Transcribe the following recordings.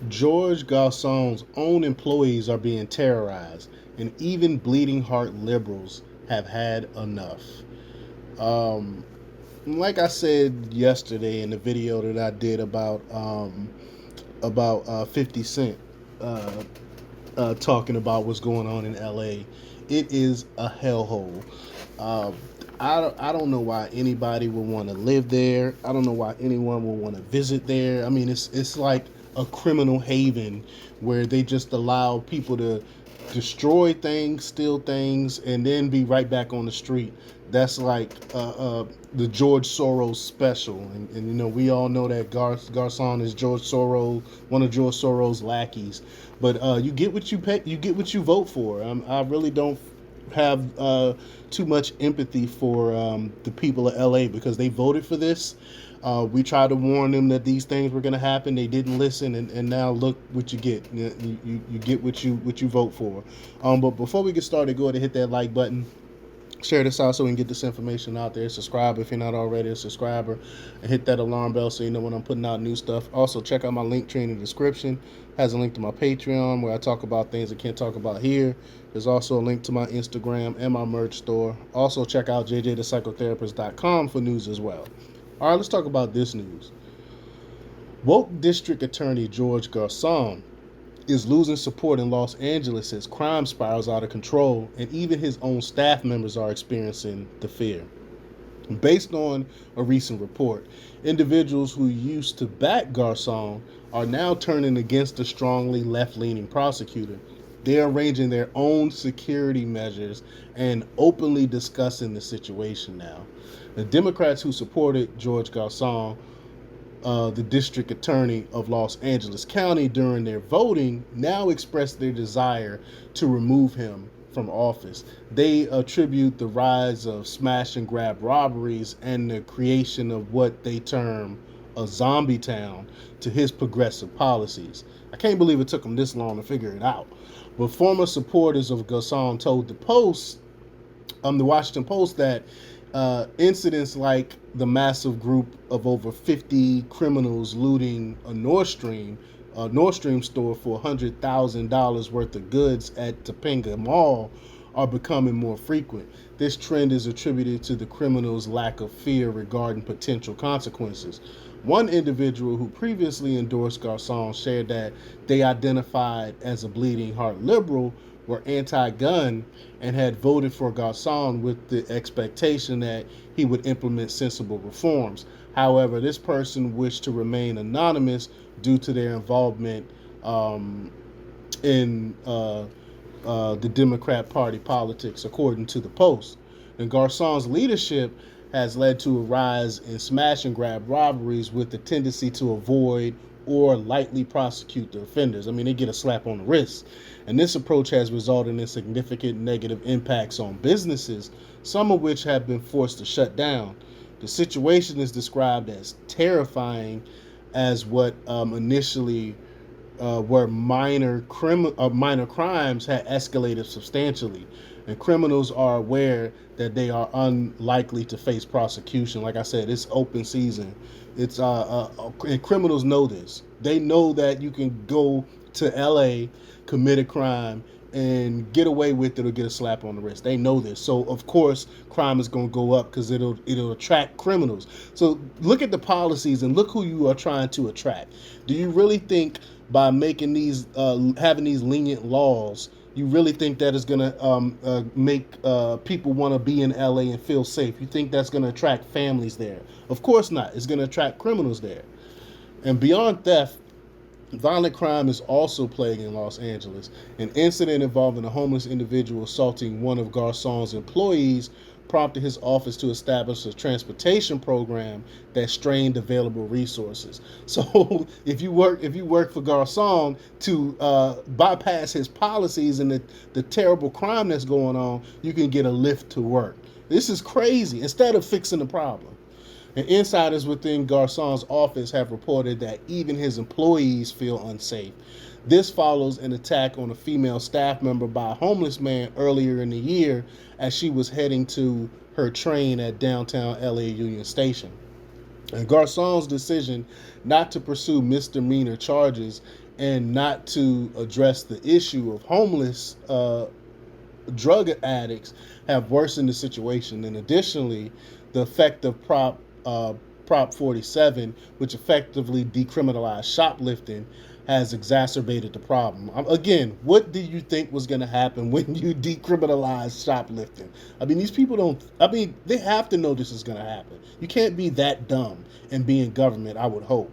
George Gascon's own employees are being terrorized, and even bleeding heart liberals have had enough. Um, like I said yesterday in the video that I did about 50 Cent uh, talking about what's going on in LA, it is a hellhole. Uh, I don't know why anybody would want to live there. I don't know why anyone would want to visit there. I mean, it's like a criminal haven where they just allow people to destroy things, steal things, and then be right back on the street. That's like the George Soros special, and you know we all know that Garcon is George Soros, one of George Soros' lackeys. But you get what you pay, you get what you vote for. I really don't have too much empathy for the people of LA because they voted for this. We tried to warn them that these things were going to happen. They didn't listen, and now look what you get. You get what you vote for. But before we get started, go ahead and hit that like button. Share this out so we can get this information out there. Subscribe if you're not already a subscriber, and hit that alarm bell so you know when I'm putting out new stuff. Also, check out my link tree in the description. It has a link to my Patreon where I talk about things I can't talk about here. There's also a link to my Instagram and my merch store. Also, check out jjthepsychotherapist.com for news as well. All right, let's talk about this news. Woke District Attorney George Gascon is losing support in Los Angeles as crime spirals out of control, and even his own staff members are experiencing the fear. Based on a recent report, individuals who used to back Garcon are now turning against the strongly left leaning prosecutor. They are arranging their own security measures and openly discussing the situation now. The Democrats who supported George Garcon, the district attorney of Los Angeles County, during their voting, now expressed their desire to remove him from office. They attribute the rise of smash and grab robberies and the creation of what they term a zombie town to his progressive policies. I can't believe it took them this long to figure it out. But former supporters of Gascon told the Washington Post, that incidents like the massive group of over 50 criminals looting a Nordstrom store for $100,000 worth of goods at Topanga Mall are becoming more frequent. This trend is attributed to the criminals' lack of fear regarding potential consequences. One individual who previously endorsed Garcon shared that they identified as a bleeding heart liberal, were anti-gun, and had voted for Garcon with the expectation that he would implement sensible reforms. However, this person wished to remain anonymous due to their involvement in the Democrat Party politics, according to the Post. And Garcon's leadership has led to a rise in smash and grab robberies with the tendency to avoid or lightly prosecute the offenders. I mean, they get a slap on the wrist. And this approach has resulted in significant negative impacts on businesses, some of which have been forced to shut down. The situation is described as terrifying, as what initially where minor crimes had escalated substantially, and criminals are aware that they are unlikely to face prosecution. Like I said, it's open season. And criminals know this. They know that you can go to LA, commit a crime, and get away with it or get a slap on the wrist. They know this. So of course crime is going to go up because it'll attract criminals. So look at the policies and look who you are trying to attract. Do you really think by making these having these lenient laws, you really think that is going to make people want to be in LA and feel safe? You think that's going to attract families there? Of course not. It's going to attract criminals there. And beyond theft, violent crime is also plaguing Los Angeles. An incident involving a homeless individual assaulting one of Garcon's employees prompted his office to establish a transportation program that strained available resources. So if you work for Garcon to bypass his policies and the terrible crime that's going on, you can get a lift to work. This is crazy. Instead of fixing the problem. And insiders within Garcon's office have reported that even his employees feel unsafe. This follows an attack on a female staff member by a homeless man earlier in the year as she was heading to her train at downtown LA Union Station. And Garcon's decision not to pursue misdemeanor charges and not to address the issue of homeless drug addicts have worsened the situation. And additionally, the effect of Prop 47, which effectively decriminalized shoplifting, has exacerbated the problem. Again, what do you think was going to happen when you decriminalize shoplifting? I mean, these people don't. I mean, they have to know this is going to happen. You can't be that dumb and be in government, I would hope.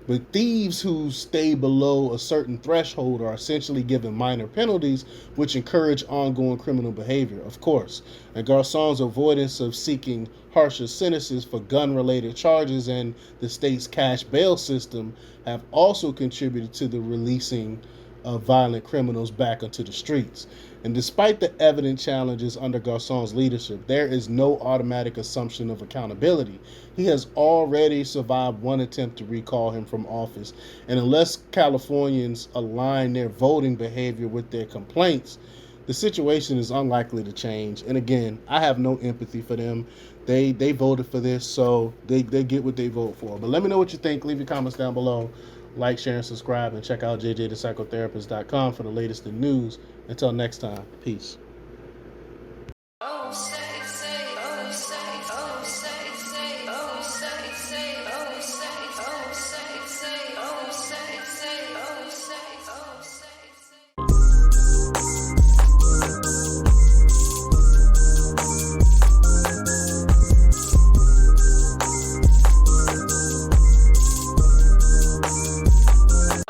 But thieves who stay below a certain threshold are essentially given minor penalties, which encourage ongoing criminal behavior, of course. And Garcon's avoidance of seeking harsher sentences for gun related charges and the state's cash bail system have also contributed to the releasing of violent criminals back onto the streets. And despite the evident challenges under Garcon's leadership, there is no automatic assumption of accountability. He has already survived one attempt to recall him from office, and unless Californians align their voting behavior with their complaints, the situation is unlikely to change. And again, I have no empathy for them. They voted for this, so they get what they vote for. But let me know what you think. Leave your comments down below. Like, share, and subscribe, and check out jjthepsychotherapist.com for the latest in news. Until next time, peace.